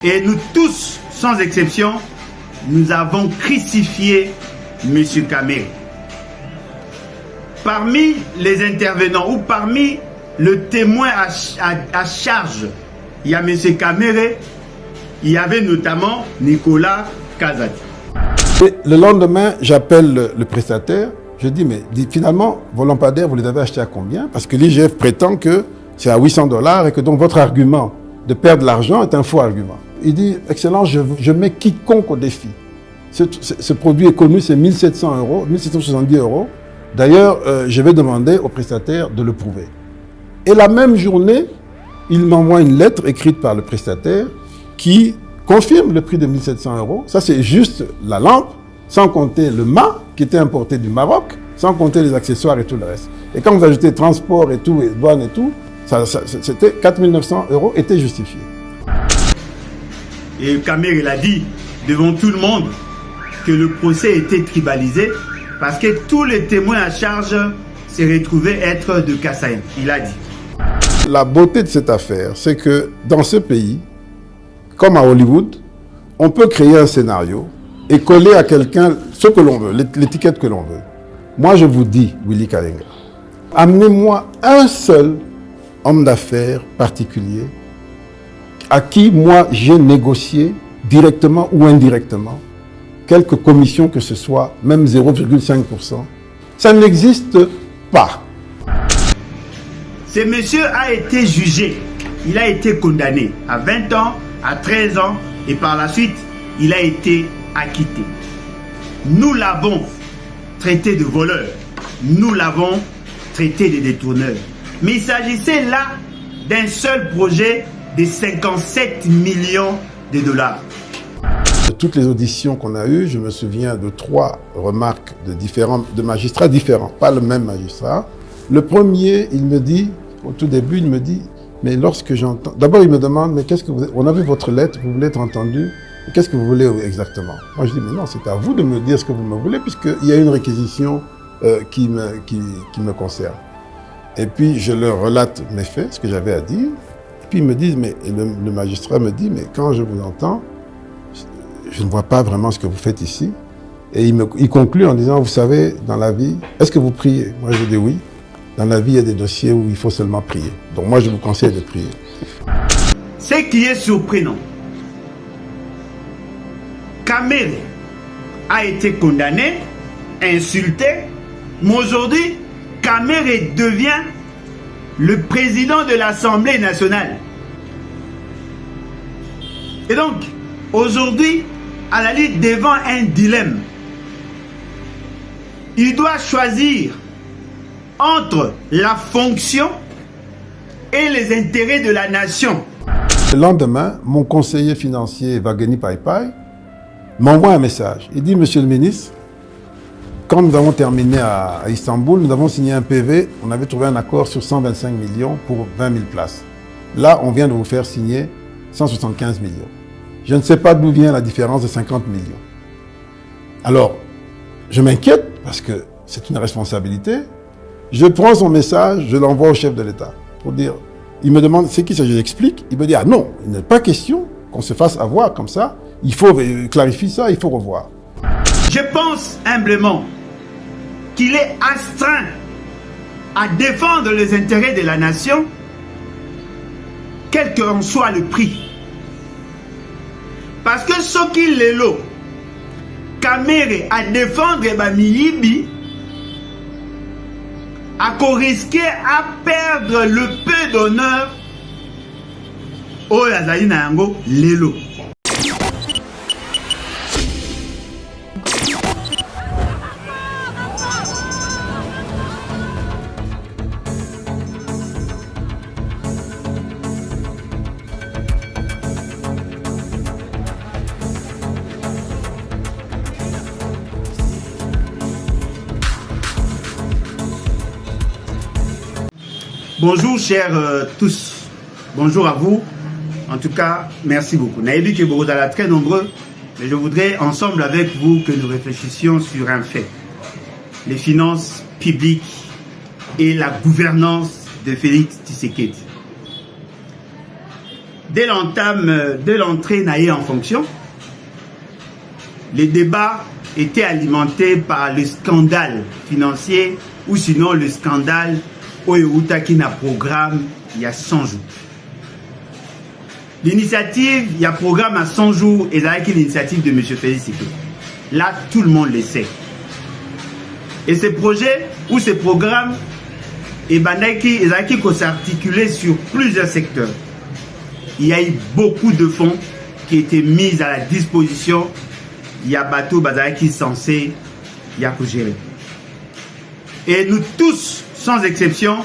Et nous tous, sans exception, nous avons crucifié M. Kamere. Parmi les intervenants ou parmi le témoin à charge, il y a M. Kamere, il y avait notamment Nicolas Kazadi. Et le lendemain, j'appelle le prestataire, je dis, mais finalement, vos lampadaires, vous les avez achetés à combien? Parce que l'IGF prétend que c'est à $800 et que donc votre argument de perdre l'argent est un faux argument. Il dit, excellent, je mets quiconque au défi. Ce produit est connu, c'est 1700 €, 1770 €. D'ailleurs, je vais demander au prestataire de le prouver. Et la même journée, il m'envoie une lettre écrite par le prestataire qui confirme le prix de 1700 €. Ça, c'est juste la lampe, sans compter le mât qui était importé du Maroc, sans compter les accessoires et tout le reste. Et quand vous ajoutez transport et tout, et douane et tout, c'était 4900 € étaient justifiés. Et Kamere, il a dit devant tout le monde que le procès était tribalisé parce que tous les témoins à charge se retrouvaient être de Kassaïen. Il a dit. La beauté de cette affaire, c'est que dans ce pays, comme à Hollywood, on peut créer un scénario et coller à quelqu'un ce que l'on veut, l'étiquette que l'on veut. Moi, je vous dis, Willy Kalenga, amenez-moi un seul homme d'affaires particulier à qui moi j'ai négocié directement ou indirectement quelque commission que ce soit, même 0,5%. Ça n'existe pas. Ce monsieur a été jugé, il a été condamné à 20 ans, à 13 ans et par la suite, il a été acquitté. Nous l'avons traité de voleur, nous l'avons traité de détourneur. Mais il s'agissait là d'un seul projet de 57 millions de $. De toutes les auditions qu'on a eues, je me souviens de 3 remarques de magistrats différents, pas le même magistrat. Le premier, il me dit, au tout début, il me dit, mais lorsque j'entends... D'abord, il me demande, mais qu'est-ce que vous... On a vu votre lettre, vous voulez être entendu, qu'est-ce que vous voulez exactement? Moi, je dis, mais non, c'est à vous de me dire ce que vous me voulez, puisqu'il y a une réquisition qui me concerne. Et puis, je leur relate mes faits, ce que j'avais à dire. Puis, ils me disent, mais le magistrat me dit, mais quand je vous entends, je ne vois pas vraiment ce que vous faites ici. Et il conclut en disant, vous savez, dans la vie, est-ce que vous priez? Moi, je dis oui. Dans la vie, il y a des dossiers où il faut seulement prier. Donc moi, je vous conseille de prier. Ce qui est surprenant, Kamere a été condamné, insulté, mais aujourd'hui, Kamere devient le président de l'Assemblée nationale. Et donc, aujourd'hui, à la limite, devant un dilemme, il doit choisir entre la fonction et les intérêts de la nation. Le lendemain, mon conseiller financier, Vageni Paipai, m'envoie un message. Il dit, monsieur le ministre, quand nous avons terminé à Istanbul, nous avons signé un PV, on avait trouvé un accord sur 125 millions pour 20 000 places. Là, on vient de vous faire signer 175 millions. Je ne sais pas d'où vient la différence de 50 millions. Alors, je m'inquiète parce que c'est une responsabilité. Je prends son message, je l'envoie au chef de l'État pour dire, il me demande c'est qui ça, je l'explique. Il me dit, ah non, il n'est pas question qu'on se fasse avoir comme ça. Il faut clarifier ça, il faut revoir. Je pense humblement qu'il est astreint à défendre les intérêts de la nation, quel qu'en soit le prix. Parce que ce qu'il est là, Kamere à défendre Bamiyibi, à risquer à perdre le peu d'honneur au Yazali Nayango Lelo. Bonjour chers tous, bonjour à vous, en tout cas merci beaucoup. Naïbi que vous êtes très nombreux, mais je voudrais ensemble avec vous que nous réfléchissions sur un fait. Les finances publiques et la gouvernance de Félix Tshisekedi. dès l'entame, dès l'entrée naïe en fonction, les débats étaient alimentés par le scandale financier ou sinon le scandale Oyeutaki na programme il y a 100 jours. L'initiative, il y a programme à 100 jours et c'est l'initiative de M. Félix Tshisekedi. Là, tout le monde le sait. Et ces projets ou ces programmes, ils ont s'articuler sur plusieurs secteurs. Il y a eu beaucoup de fonds qui étaient mis à la disposition. Il y a bateau qui est censé gérer. Et nous tous, sans exception,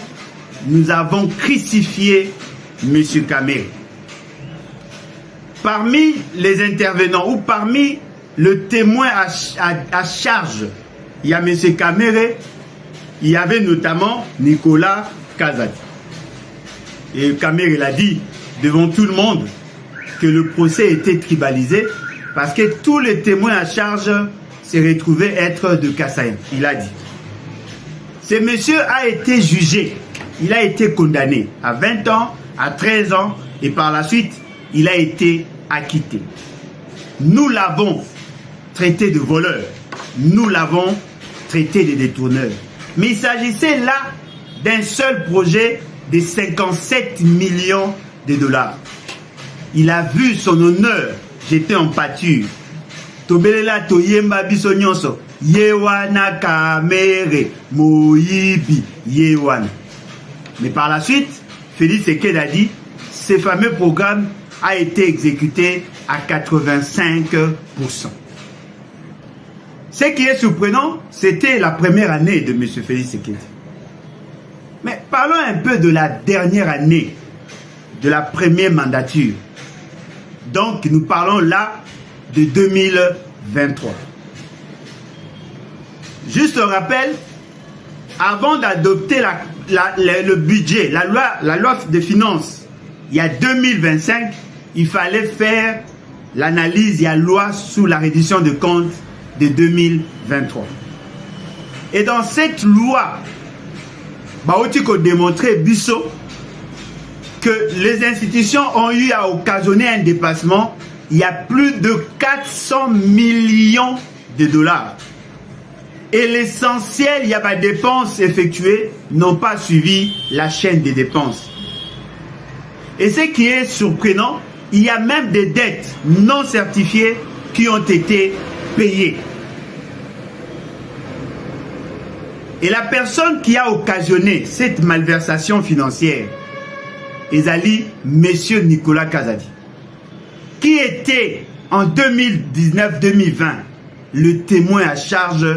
nous avons crucifié M. Kamere. Parmi les intervenants ou parmi le témoin à charge, il y a M. Kamere, il y avait notamment Nicolas Kazadi. Et Kamere l'a dit devant tout le monde que le procès était tribalisé parce que tous les témoins à charge se retrouvaient être de Kassaïen. Il a dit. Ce monsieur a été jugé, il a été condamné à 20 ans, à 13 ans et par la suite, il a été acquitté. Nous l'avons traité de voleur, nous l'avons traité de détourneur. Mais il s'agissait là d'un seul projet de 57 millions de dollars. Il a vu son honneur jeté en pâture. Tobelela toyemba biso nyonso yewana Kamere moyibi yewana. Mais par la suite, Félix Tshisekedi a dit ce fameux programme a été exécuté à 85%. Ce qui est surprenant, c'était la première année de M. Félix Tshisekedi. Mais parlons un peu de la dernière année, de la première mandature. Donc, nous parlons là de 2023. Juste un rappel, avant d'adopter le budget, la loi de finances, il y a 2025, il fallait faire l'analyse, il y a loi sous la reddition de comptes de 2023. Et dans cette loi, Baotiko démontrait Bissot que les institutions ont eu à occasionner un dépassement. Il y a plus de 400 millions de dollars. Et l'essentiel, il y a pas de dépenses effectuées, n'ont pas suivi la chaîne des dépenses. Et ce qui est surprenant, il y a même des dettes non certifiées qui ont été payées. Et la personne qui a occasionné cette malversation financière, Ezali, M. Nicolas Kazadi, qui était en 2019-2020 le témoin à charge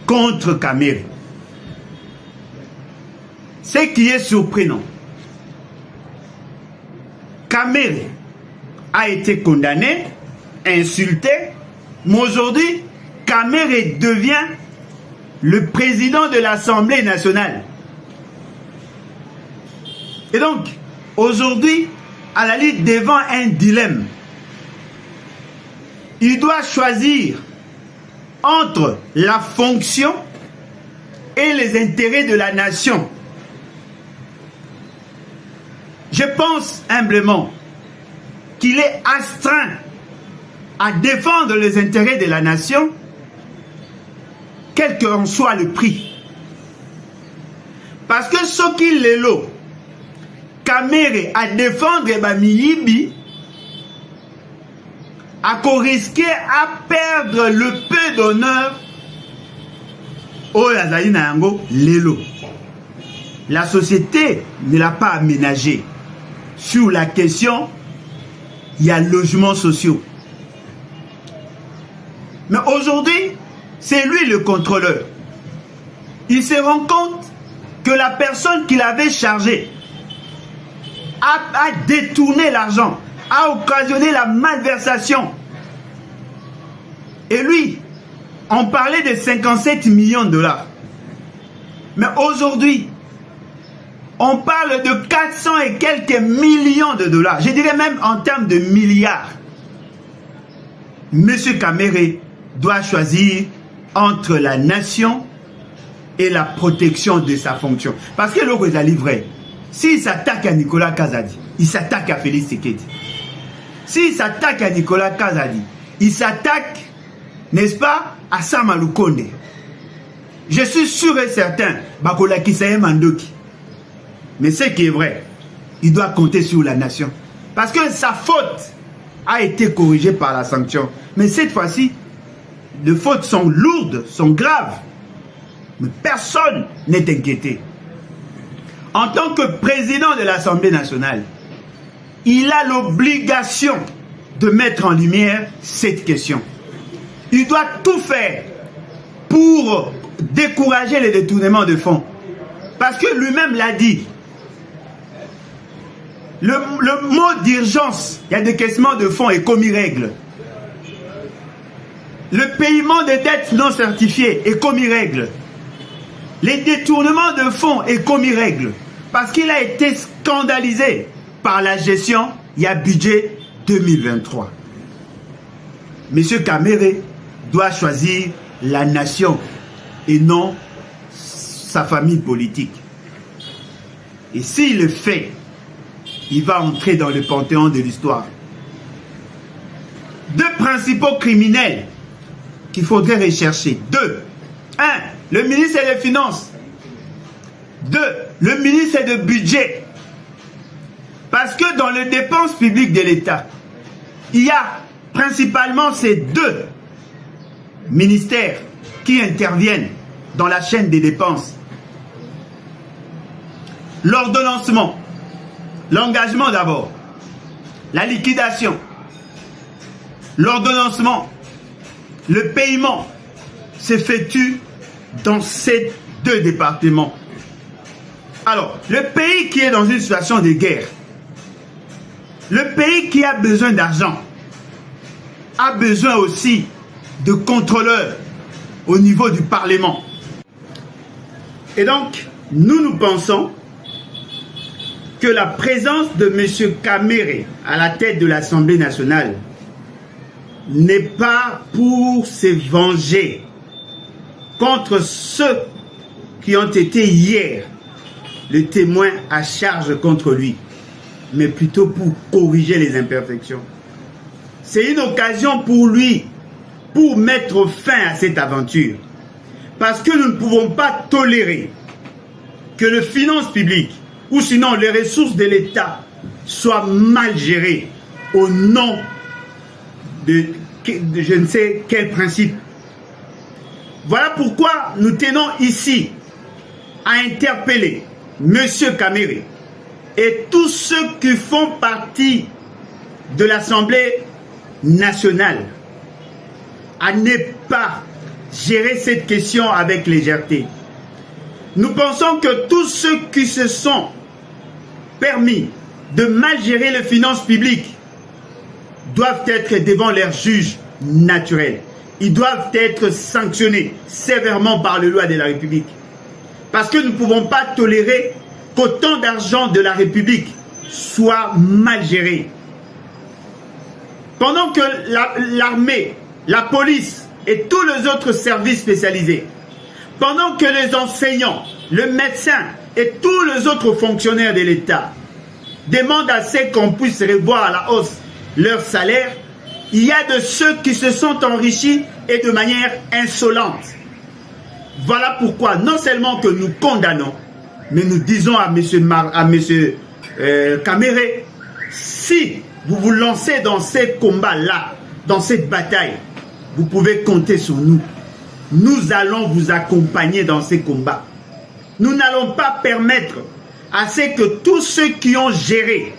contre Kamere. Ce qui est surprenant, Kamere a été condamné, insulté, mais aujourd'hui, Kamere devient le président de l'Assemblée nationale. Et donc, aujourd'hui, à la limite devant un dilemme, il doit choisir entre la fonction et les intérêts de la nation. Je pense humblement qu'il est astreint à défendre les intérêts de la nation, quel qu'en soit le prix. Parce que ce qu'il est là, Kamere à défendre Bamiyibi, a risqué à perdre le peu d'honneur au Yazali Nayango Lelo. La société ne l'a pas aménagé sur la question, il y a logements sociaux. Mais aujourd'hui, c'est lui le contrôleur. Il se rend compte que la personne qui l'avait chargé a détourné l'argent, a occasionné la malversation. Et lui, on parlait de 57 millions de dollars. Mais aujourd'hui, on parle de 400 et quelques millions de dollars. Je dirais même en termes de milliards. Monsieur Kamere doit choisir entre la nation et la protection de sa fonction. Parce que l'autre est vrai. S'il s'attaque à Nicolas Kazadi, il s'attaque à Félix Tshisekedi. S'il s'attaque à Nicolas Kazadi, il s'attaque, n'est-ce pas, à Sama Lukonde. Je suis sûr et certain, Bakola Kisaye Mandoki. Mais ce qui est vrai, il doit compter sur la nation. Parce que sa faute a été corrigée par la sanction. Mais cette fois-ci, les fautes sont lourdes, sont graves. Mais personne n'est inquiété. En tant que président de l'Assemblée nationale, il a l'obligation de mettre en lumière cette question. Il doit tout faire pour décourager les détournements de fonds. Parce que lui-même l'a dit. Le mot d'urgence, il y a décaissement de fonds est commis règle. Le paiement des dettes non certifiées est commis règle. Les détournements de fonds est commis règle. Parce qu'il a été scandalisé par la gestion, il y a budget 2023. Monsieur Kamere doit choisir la nation et non sa famille politique. Et s'il le fait, il va entrer dans le panthéon de l'histoire. Deux principaux criminels qu'il faudrait rechercher. Deux. Un, le ministre des Finances. Deux, le ministre du Budget. Parce que dans les dépenses publiques de l'État, il y a principalement ces deux ministères qui interviennent dans la chaîne des dépenses. L'ordonnancement, l'engagement d'abord, la liquidation, l'ordonnancement, le paiement s'effectue dans ces deux départements. Alors, le pays qui est dans une situation de guerre, le pays qui a besoin d'argent, a besoin aussi de contrôleurs au niveau du Parlement. Et donc, nous pensons que la présence de M. Kamere à la tête de l'Assemblée nationale n'est pas pour se venger contre ceux qui ont été hier le témoin à charge contre lui, mais plutôt pour corriger les imperfections. C'est une occasion pour lui, pour mettre fin à cette aventure. Parce que nous ne pouvons pas tolérer que les finances publiques, ou sinon les ressources de l'État, soient mal gérées au nom de je ne sais quel principe. Voilà pourquoi nous tenons ici à interpeller M. Kamere et tous ceux qui font partie de l'Assemblée nationale à ne pas gérer cette question avec légèreté. Nous pensons que tous ceux qui se sont permis de mal gérer les finances publiques doivent être devant leurs juges naturels. Ils doivent être sanctionnés sévèrement par les lois de la République. Parce que nous ne pouvons pas tolérer qu'autant d'argent de la République soit mal géré. Pendant que l'armée, la police et tous les autres services spécialisés, pendant que les enseignants, le médecin et tous les autres fonctionnaires de l'État demandent à ce qu'on puisse revoir à la hausse leur salaire, il y a de ceux qui se sont enrichis et de manière insolente. Voilà pourquoi non seulement que nous condamnons, mais nous disons à M. Kamere, si vous vous lancez dans ces combats-là, dans cette bataille, vous pouvez compter sur nous. Nous allons vous accompagner dans ces combats. Nous n'allons pas permettre à ce que tous ceux qui ont géré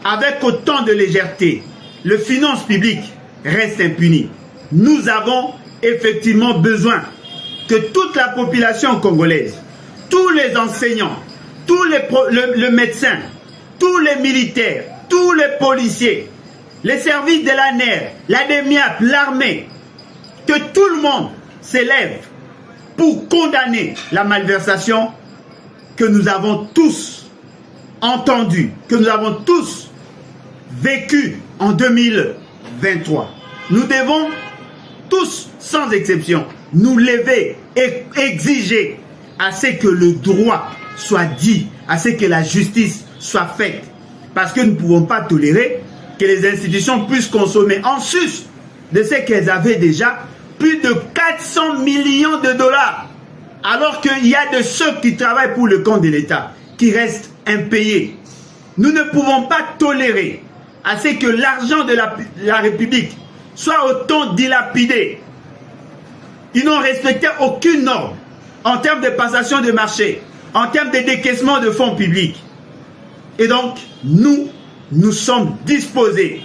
avec autant de légèreté les finances publiques restent impunis. Nous avons effectivement besoin que toute la population congolaise, tous les enseignants, tous les médecins, tous les militaires, tous les policiers, les services de l'ANER, l'ADEMIAP, l'armée, que tout le monde s'élève pour condamner la malversation que nous avons tous entendue, que nous avons tous vécue en 2023. Nous devons tous, sans exception, nous lever et exiger à ce que le droit soit dit, à ce que la justice soit faite. Parce que nous ne pouvons pas tolérer que les institutions puissent consommer en sus de ce qu'elles avaient déjà plus de 400 millions de dollars. Alors qu'il y a de ceux qui travaillent pour le compte de l'État qui restent impayés. Nous ne pouvons pas tolérer à ce que l'argent de la République soit autant dilapidé. Ils n'ont respecté aucune norme en termes de passation de marché, en termes de décaissement de fonds publics. Et donc, nous sommes disposés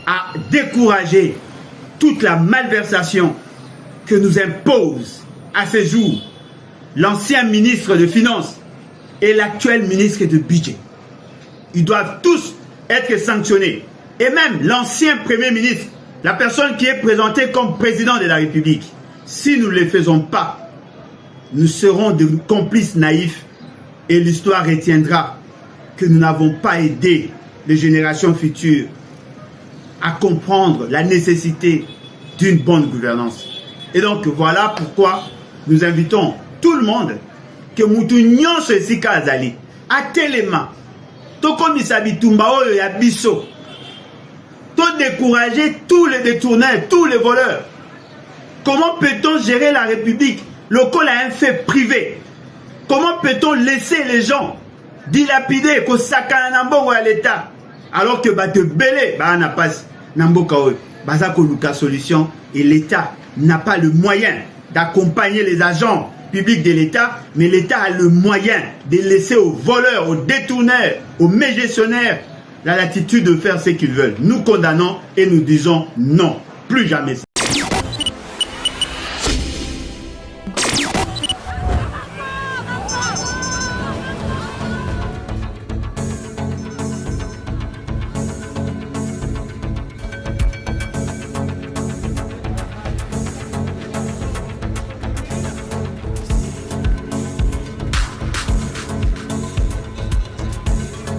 à décourager toute la malversation que nous impose à ce jour l'ancien ministre de Finances et l'actuel ministre de Budget. Ils doivent tous être sanctionnés. Et même l'ancien Premier ministre, la personne qui est présentée comme président de la République. Si nous ne le faisons pas, nous serons des complices naïfs et l'histoire retiendra que nous n'avons pas aidé les générations futures à comprendre la nécessité d'une bonne gouvernance. Et donc voilà pourquoi nous invitons tout le monde que Moutou Nyonso Esika Azali à Téléma Tokomisa Bitumba Oyo ya Biso to décourager tous les détourneurs, tous les voleurs. Comment peut-on gérer la République local à un fait privé? Comment peut-on laisser les gens dilapider ko sakana mbongo à l'État alors que bate belé ba na passe namboka oyo baza ko luka solution et l'État n'a pas le moyen d'accompagner les agents publics de l'État, mais l'État a le moyen de laisser aux voleurs, aux détourneurs, aux mégestionnaires la latitude de faire ce qu'ils veulent. Nous condamnons et nous disons non, plus jamais ça.